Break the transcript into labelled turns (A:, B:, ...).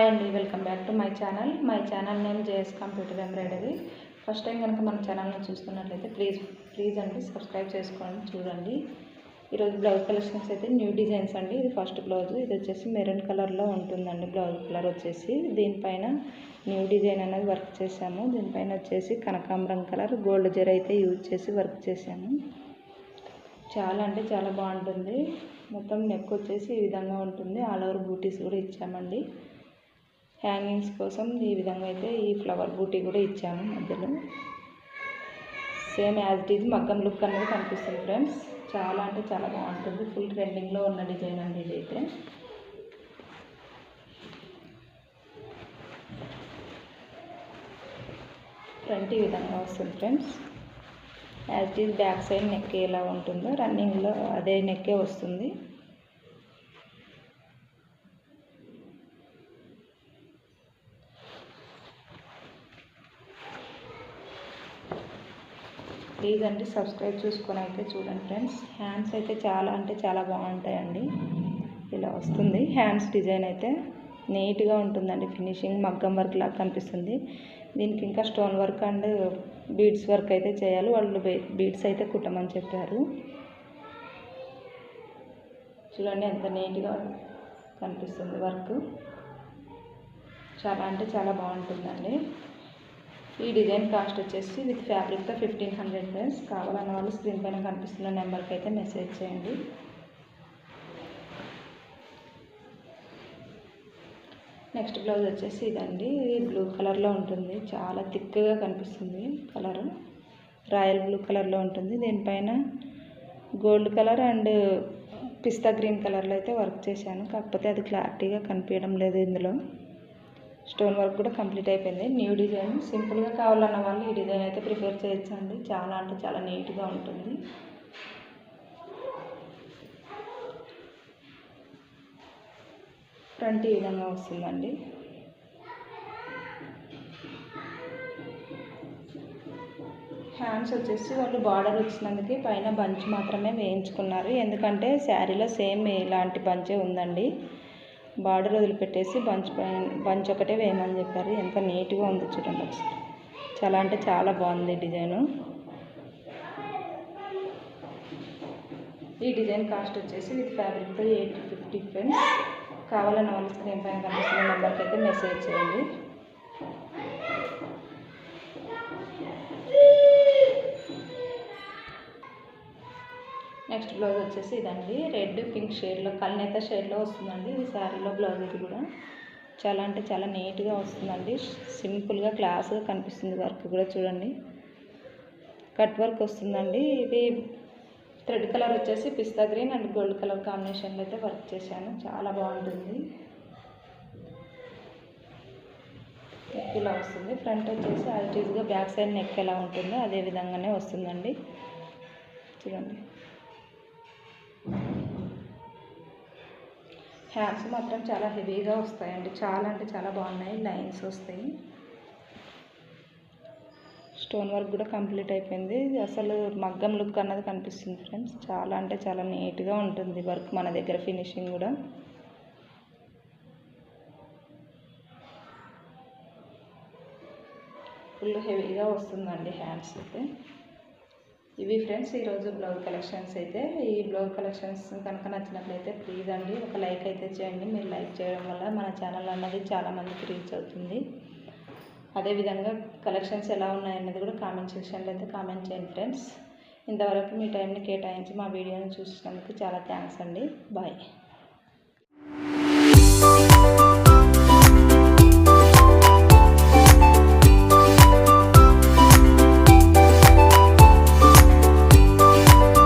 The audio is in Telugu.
A: హాయ్ అండి, welcome back to my channel name JS computer embroidery. First time కనుక మన ఛానల్ని చూస్తున్నట్లయితే ప్లీజ్ అండి సబ్స్క్రైబ్ చేసుకోండి, చూడండి. ఈరోజు బ్లౌజ్ కలెక్షన్స్ అయితే న్యూ డిజైన్స్ అండి. ఇది ఫస్ట్ బ్లౌజ్, ఇది వచ్చేసి మెరూన్ కలర్లో ఉంటుందండి. బ్లౌజ్ కలర్ వచ్చేసి దీనిపైన న్యూ డిజైన్ అనేది వర్క్ చేసాము. దీనిపైన వచ్చేసి కనకాంబరం కలర్ గోల్డ్ జరీ అయితే యూజ్ చేసి వర్క్ చేసాము. చాలా అంటే చాలా బాగుంటుంది. మొత్తం నెక్ వచ్చేసి ఈ విధంగా ఉంటుంది. ఆల్ ఓవర్ బూటీస్ కూడా ఇచ్చామండి. హ్యాంగింగ్స్ కోసం ఈ విధంగా అయితే ఈ ఫ్లవర్ బూటీ కూడా ఇచ్చాము. మధ్యలో సేమ్ యాజ్ ఇట్ ఈజ్ మగ్గం లుక్ అనేది కనిపిస్తుంది ఫ్రెండ్స్. చాలా అంటే చాలా బాగుంటుంది. ఫుల్ ట్రెండింగ్లో ఉన్న డిజైన్ అండి ఇదైతే. ఫ్రంట్ ఈ విధంగా వస్తుంది friends. As it is back side neck ఎలా ఉంటుందో రన్నింగ్లో అదే నెక్కే వస్తుంది. ప్లీజ్ అండి సబ్స్క్రైబ్ చూసుకొని అయితే చూడండి ఫ్రెండ్స్. హ్యాండ్స్ అయితే చాలా అంటే చాలా బాగుంటాయండి. ఇలా వస్తుంది హ్యాండ్స్ డిజైన్ అయితే నీట్గా ఉంటుందండి. ఫినిషింగ్ మగ్గం వర్క్ లాగా కనిపిస్తుంది. దీనికి ఇంకా stone work and beads work అయితే చేయాలి. వాళ్ళు బీడ్స్ అయితే కుట్టమని చెప్పారు. చూడండి ఎంత నీట్గా కనిపిస్తుంది వర్క్. చాలా అంటే చాలా బాగుంటుందండి. ఈ డిజైన్ కాస్ట్ వచ్చేసి విత్ ఫ్యాబ్రిక్తో 1500 ఫ్రెండ్స్. కావాలన్న వాళ్ళు స్క్రీన్ పైన కనిపిస్తున్న నెంబర్కి అయితే మెసేజ్ చేయండి. నెక్స్ట్ బ్లౌజ్ వచ్చేసి ఇదండి. బ్లూ కలర్లో ఉంటుంది. చాలా థిక్గా కనిపిస్తుంది కలరు. రాయల్ బ్లూ కలర్లో ఉంటుంది. దీనిపైన gold colour and pista green కలర్లో అయితే వర్క్ చేశాను. కాకపోతే అది క్లారిటీగా కనిపించడం లేదు. ఇందులో స్టోన్ వర్క్ కూడా కంప్లీట్ అయిపోయింది. న్యూ డిజైన్ సింపుల్గా కావాలన్న వాళ్ళు ఈ డిజైన్ అయితే ప్రిఫర్ చేయొచ్చండి. చాలా అంటే చాలా నీట్గా ఉంటుంది. ఫ్రంట్ ఈ విధంగా వస్తుందండి. హ్యాండ్స్ వచ్చేసి వాళ్ళు బార్డర్ వచ్చినందుకు పైన బంచ్ మాత్రమే వేయించుకున్నారు. ఎందుకంటే శారీలో సేమ్ ఇలాంటి బంచే ఉందండి. బార్డర్ వదిలిపెట్టేసి బంచ్ ఒకటే వేయమని చెప్పారు. ఎంత నీట్గా ఉంది చూడండి ఒకసారి. చాలా అంటే చాలా బాగుంది డిజైను. ఈ డిజైన్ కాస్ట్ వచ్చేసి విత్ ఫ్యాబ్రిక్తో 850 ఫ్రెండ్స్. కావాలన్న వాళ్ళు స్క్రీన్ పైన కనిపిస్తున్న నెంబర్కి అయితే మెసేజ్ చేయండి. నెక్స్ట్ బ్లౌజ్ వచ్చేసి ఇదండి. రెడ్ పింక్ షేడ్లో కల్నేత షేడ్లో వస్తుందండి. ఇది శారీలో బ్లౌజ్. ఇది కూడా చాలా అంటే చాలా నీట్గా వస్తుందండి. సింపుల్గా క్లాస్గా కనిపిస్తుంది. వర్క్ కూడా చూడండి కట్ వర్క్ వస్తుందండి. ఇది థ్రెడ్ కలర్ వచ్చేసి పిస్తా గ్రీన్ అండ్ గోల్డ్ కలర్ కాంబినేషన్లో అయితే వర్క్ చేశాను. చాలా బాగుంటుంది. నెక్ ఇలా వస్తుంది. ఫ్రంట్ వచ్చేసి యాజ్ ఇట్ ఈజ్గా బ్యాక్ సైడ్ నెక్ ఎలా ఉంటుందో అదే విధంగానే వస్తుందండి. చూడండి హ్యాండ్స్ మాత్రం చాలా హెవీగా వస్తాయండి. చాలా అంటే చాలా బాగున్నాయి. లైన్స్ వస్తాయి. స్టోన్ వర్క్ కూడా కంప్లీట్ అయిపోయింది. అసలు మగ్గం లుక్ అన్నది కనిపిస్తుంది ఫ్రెండ్స్. చాలా అంటే చాలా నీట్గా ఉంటుంది వర్క్ మన దగ్గర. ఫినిషింగ్ కూడా ఫుల్ హెవీగా వస్తుందండి హ్యాండ్స్ అయితే. ఇవి ఫ్రెండ్స్ ఈరోజు బ్లౌజ్ కలెక్షన్స్ అయితే. ఈ బ్లౌజ్ కలెక్షన్స్ కనుక నచ్చినట్లయితే ప్లీజ్ అండి ఒక లైక్ అయితే చేయండి. మీరు లైక్ చేయడం వల్ల మన ఛానల్ అన్నది చాలామందికి రీచ్ అవుతుంది. అదేవిధంగా కలెక్షన్స్ ఎలా ఉన్నాయన్నది కూడా కామెంట్ సెక్షన్లో అయితే కామెంట్ చేయండి ఫ్రెండ్స్. ఇంతవరకు మీ టైంని కేటాయించి మా వీడియోని చూసినందుకు చాలా థ్యాంక్స్ అండి. బాయ్.